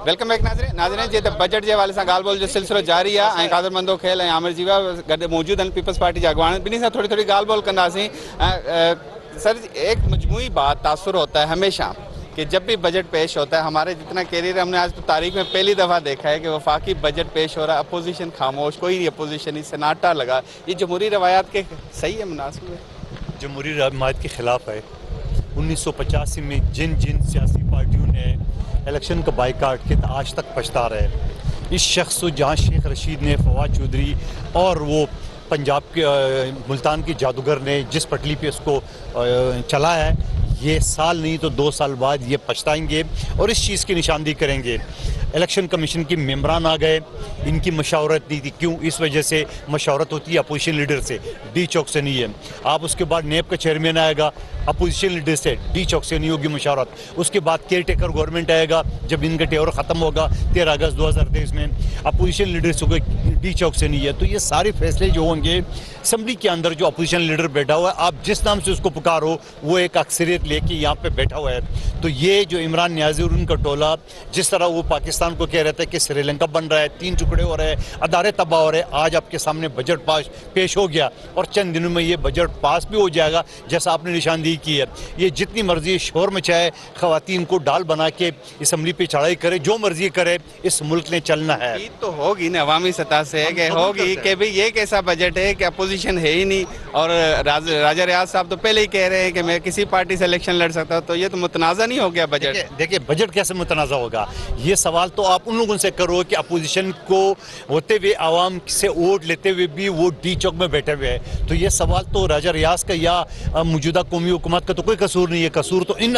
Welcome back नाज़रीन जी budget के हवाले से ॻाल्हि ॿोल जो सिलसिलो जारी है। कादर मंदो खेल आमिर जीवा गॾु मौजूद हैं पीपल्स पार्टी के अगवान बिन्हीं से थोड़ी थोड़ी ॻाल्हि ॿोल कंदासीं। सर एक मजमूई बात तासुर होता है हमेशा कि जब भी बजट पेश होता है, हमारे जितना कैरियर हमने आज तारीख में पहली दफ़ा देखा है कि वफाकी बजट पेश हो रहा है, अपोजिशन खामोश, कोई नहीं अपोजिशन, सन्नाटा लगा। ये जमहूरी रवायात के सही है, मुनासिब है? जमहूरी रवायात के ख़िलाफ़ है। 1985 में जिन सियासी पार्टियों ने इलेक्शन का बाइकाट किया था आज तक पछता रहे। इस शख्स को जहाँ शेख रशीद ने, फवाद चौधरी और वो पंजाब के मुल्तान के जादूगर ने जिस पटली पे उसको चला है, ये साल नहीं तो 2 साल बाद ये पछताएंगे और इस चीज़ की निशानदेही करेंगे। इलेक्शन कमीशन के मेंबरान आ गए, इनकी मशावरत नहीं थी। क्यों? इस वजह से मशावरत होती है अपोजिशन लीडर से, डी चौक से नहीं है। आप उसके बाद नेब का चेयरमैन आएगा, अपोजिशन लीडर से, डी चौक से नहीं होगी मशावरत। उसके बाद केयर टेकर गवर्नमेंट आएगा, जब इनका टेवर ख़त्म होगा 13 अगस्त 2023 में, अपोजिशन लीडर से होगा, डी चौक से नहीं है। तो ये सारे फैसले जो होंगे असम्बली के अंदर, जो अपोजिशन लीडर बैठा हुआ है, आप जिस नाम से उसको पुकारो, वो एक अक्सरियत लेके यहाँ पे बैठा हुआ है। तो ये जो इमरान नियाज़ी और उनका टोला, जिस तरह वो पाकिस्तान को कह रहे थे कि श्रीलंका बन रहा है, 3 टुकड़े हो रहे हैं, अदारे तबाह हो रहे हैं, आज आपके सामने बजट पेश हो गया और चंद दिनों में ये बजट पास भी हो जाएगा जैसा आपने निशानदेही की है। ये जितनी मर्जी शोर मचाए, खवातीन को डाल बना के असम्बली पे चढ़ाई करे, जो मर्जी करे, इस मुल्क ने चलना है। ये तो होगी ना अवामी सतह से कि होगी कि भाई ये कैसा बजट है कि अपोजिशन है ही नहीं। और राजा रियाज साहब तो पहले ही कह रहे हैं कि मैं किसी पार्टी से इलेक्शन लड़ सकता हूँ, तो ये तो मुतनाज़ा नहीं हो गया बजट। देखिए बजट कैसे मुतनाज़ा होगा, ये सवाल तो आप उन लोगों से करो कि अपोजिशन को होते हुए आवाम से वोट लेते हुए भी वो डी चौक में बैठे हुए हैं। तो ये सवाल तो राजा रियाज का या मौजूदा कौमी हुकूमत का तो कोई कसूर नहीं है। कसूर तो इन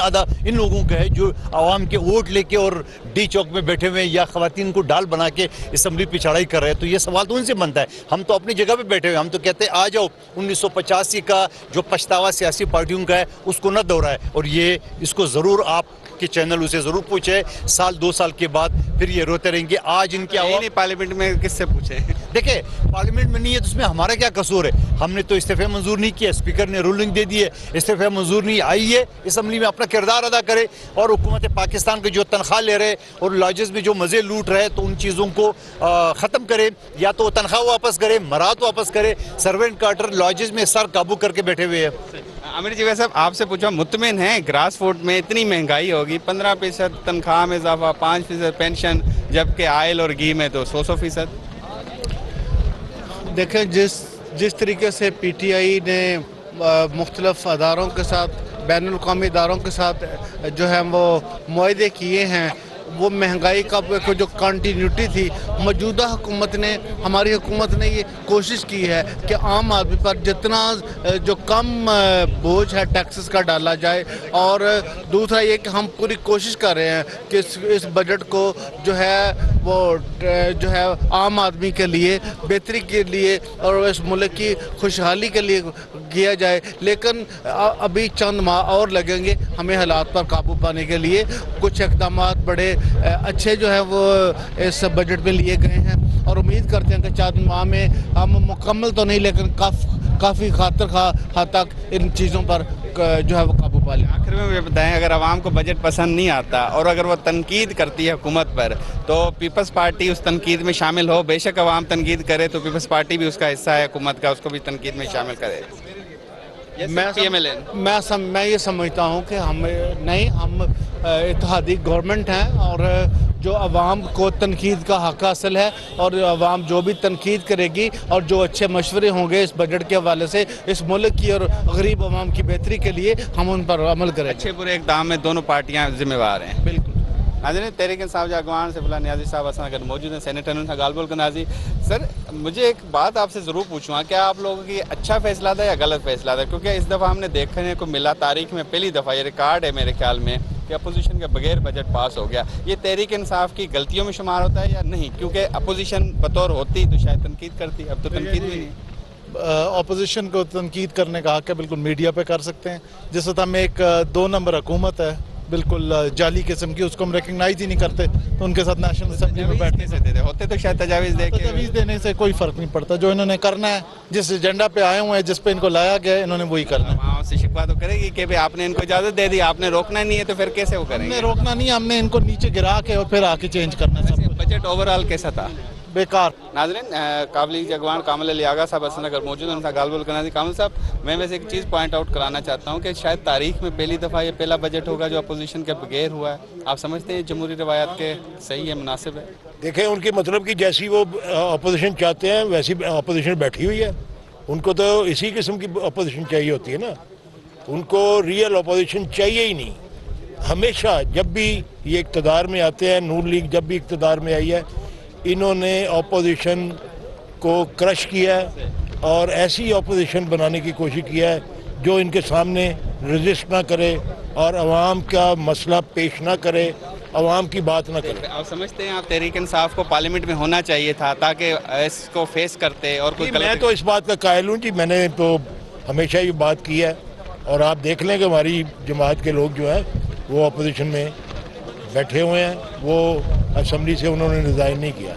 लोगों का है जो आवाम के वोट लेके और डी चौक में बैठे हुए हैं या खवातीन को डाल बना के असम्बली पे चढ़ाई कर रहे हैं। तो ये सवाल तो उनसे बनता है। हम तो अपनी जगह पे बैठे हुए, हम तो कहते हैं आ जाओ, 1985 का जो पछतावा सियासी पार्टियों का है उसको न दोहराए। और ये इसको ज़रूर आप के चैनल उसे ज़रूर पूछे, साल 2 साल के बाद फिर ये रोते रहेंगे। आज इनकी आवाज़ नहीं, पार्लियामेंट में किससे पूछे? देखिए पार्लियामेंट में नहीं है तो उसमें हमारा क्या कसूर है? हमने तो इस्तीफे मंजूर नहीं किया, स्पीकर ने रूलिंग दे दी है, इस्तीफे मंजूर नहीं आई है, असम्बली में अपना किरदार अदा करे। और हुकूमत पाकिस्तान के जो तनख्वाह ले रहे और लॉजेस में जो मज़े लूट रहे, तो उन चीज़ों को ख़त्म करे, या तो तनख्वाह वापस करे, मरात वापस करे। सर्वेंट क्वार्टर लॉजेस में सर काबू करके बैठे हुए हैं। आमिर जी साहब आपसे पूछा, मुतमिन है ग्रास फूड में इतनी महंगाई होगी, 15% तनख्वाह में इजाफा, 5% पेंशन, जबकि आयल और घी में तो 100%? देखें जिस तरीके से PTI ने मुख्तलिफ अदारों के साथ, बैनुल अक़वामी अदारों के साथ जो है वो मुआहदे किए हैं, वो महंगाई का जो कंटिन्यूटी थी, मौजूदा हुकूमत ने, हमारी हुकूमत ने ये कोशिश की है कि आम आदमी पर जितना जो कम बोझ है टैक्सेस का डाला जाए। और दूसरा ये कि हम पूरी कोशिश कर रहे हैं कि इस बजट को जो है वो जो है आम आदमी के लिए, बेहतरी के लिए और इस मुल्क की खुशहाली के लिए किया जाए। लेकिन अभी चंद माह और लगेंगे हमें हालात पर काबू पाने के लिए। कुछ इक़दाम बड़े अच्छे जो है वो इस बजट में लिए गए हैं और उम्मीद करते हैं कि 4 माह में हम मुकम्मल तो नहीं लेकिन काफ़ी खातिर हद तक इन चीज़ों पर जो है वो काबू पा लें। आखिर में मुझे बताएं, अगर आवाम को बजट पसंद नहीं आता और अगर वो तनकीद करती है हुकूमत पर, तो पीपल्स पार्टी उस तनकीद में शामिल हो? बेशक आवाम तनकीद करे तो पीपल्स पार्टी भी उसका हिस्सा है हुकूमत का, उसको भी तनकीद में शामिल करे। मैं ये समझता हूँ कि हम इत्तेहादी गवर्नमेंट हैं और जो अवाम को तनकीद का हक हासिल है और अवाम जो भी तनकीद करेगी और जो अच्छे मशवरे होंगे इस बजट के हवाले से इस मुल्क की और गरीब अवाम की बेहतरी के लिए, हम उन पर अमल करें। अच्छे बुरे इक़दाम में दोनों पार्टियाँ जिम्मेवार हैं। बिल्कुल। नाज़रीन, तहरीक इंसाफ जा अगवान सैफुल्लाह नियाज़ी साहब असां गॾु मौजूद हैं, सेनेटर उनसां ॻाल्हि ॿोल कंदासीं। सर मुझे एक बात आपसे ज़रूर पूछूँ, क्या आप लोगों की अच्छा फ़ैसला था या गलत फ़ैसला था? क्योंकि इस दफ़ा हमने देखने को मिला, तारीख में पहली दफ़ा ये रिकॉर्ड है मेरे ख्याल में कि अपोजिशन के बगैर बजट पास हो गया। ये तहरीक इंसाफ की गलतियों में शुमार होता है या नहीं? क्योंकि अपोजिशन बतौर होती तो शायद तनकीद करती, अब तो तनकीद भी नहीं। अपोजिशन को तनकीद करने का हक है, बिल्कुल मीडिया पे कर सकते हैं। जिस वक्त हम एक 2 नंबर हुकूमत है بالکل جعلی قسم کی, اس کو ہم ریکگنائز ہی نہیں کرتے, تو ان کے ساتھ نیشنل اسمبلی میں بیٹھنے سے دیتے ہوتے تو شاید تجاویز دے کے تجاویز دینے سے کوئی فرق نہیں پڑتا. جو انہوں نے کرنا ہے, جس ایجنڈا پہ آئے ہوئے ہیں, جس پہ ان کو لایا گیا ہے, انہوں نے وہی کرنا ہے. وہاں سے شکوہ تو کرے گی کہ آپ نے ان کو اجازت دے دی, آپ نے روکنا نہیں ہے, تو پھر کیسے وہ کریں ہم نے گے؟ روکنا نہیں, ہم نے ان کو نیچے گرا کے اور پھر آ کے چینج کرنا ہے سب کچھ. بجٹ اوور آل کیسا تھا؟ بیکار. ناظرین, قابل جگوان کامل علی آغا صاحب اصل نگر موجود ہیں, ان کا گال بول کرنا. کامل صاحب, میں ویسے ایک چیز پوائنٹ آؤٹ کرانا چاہتا ہوں کہ شاید تاریخ میں پہلی دفعہ یہ پہلا بجٹ ہوگا جو اپوزیشن کے بغیر ہوا ہے. آپ سمجھتے ہیں جمہوری روایات کے صحیح ہے, مناسب ہے؟ دیکھیں ان کی مطلب کہ جیسی وہ اپوزیشن چاہتے ہیں ویسی اپوزیشن بیٹھی ہوئی ہے. ان کو تو اسی قسم کی اپوزیشن چاہیے ہوتی ہے نا, ان کو ریئل اپوزیشن چاہیے ہی نہیں. ہمیشہ جب بھی یہ اقتدار میں آتے ہیں, نون لیگ جب بھی اقتدار میں آئی ہے, انہوں نے اپوزیشن کو کرش کیا ہے اور ایسی اپوزیشن بنانے کی کوشش کیا ہے جو ان کے سامنے رزسٹ نہ کرے اور عوام کا مسئلہ پیش نہ کرے, عوام کی بات نہ کرے. آپ سمجھتے ہیں آپ تحریک انصاف کو پارلیمنٹ میں ہونا چاہیے تھا تاکہ اس کو فیس کرتے اور کوئی میں تو اس بات کا قائل ہوں جی, میں نے تو ہمیشہ یہ بات کی ہے, اور آپ دیکھ لیں کہ ہماری جماعت کے لوگ جو ہیں وہ اپوزیشن میں بیٹھے ہوئے ہیں, وہ اسمبلی سے انہوں نے ریزائن نہیں کیا.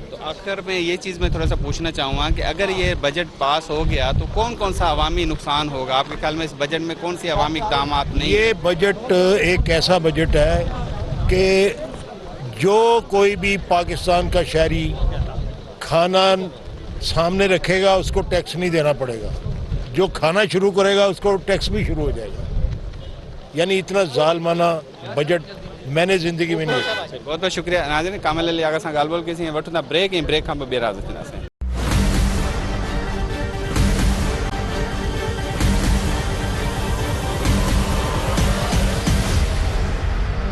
تو آخر میں یہ چیز میں تھوڑا سا پوچھنا چاہوں گا کہ اگر یہ بجٹ پاس ہو گیا تو کون کون سا عوامی نقصان ہوگا آپ کے خیال میں؟ اس بجٹ میں کون سی عوامی اقدامات نہیں؟ یہ بجٹ ایک ایسا بجٹ ہے کہ جو کوئی بھی پاکستان کا شہری کھانا سامنے رکھے گا اس کو ٹیکس نہیں دینا پڑے گا, جو کھانا شروع کرے گا اس کو ٹیکس بھی شروع ہو جائے گا. یعنی اتنا ظالمانہ بجٹ میں نے زندگی میں نہیں دیکھا. بہت بہت شکریہ. ناظرین, کامل علی آغا سے گال بول کے سی وٹھنا بریک ہم بے راز سے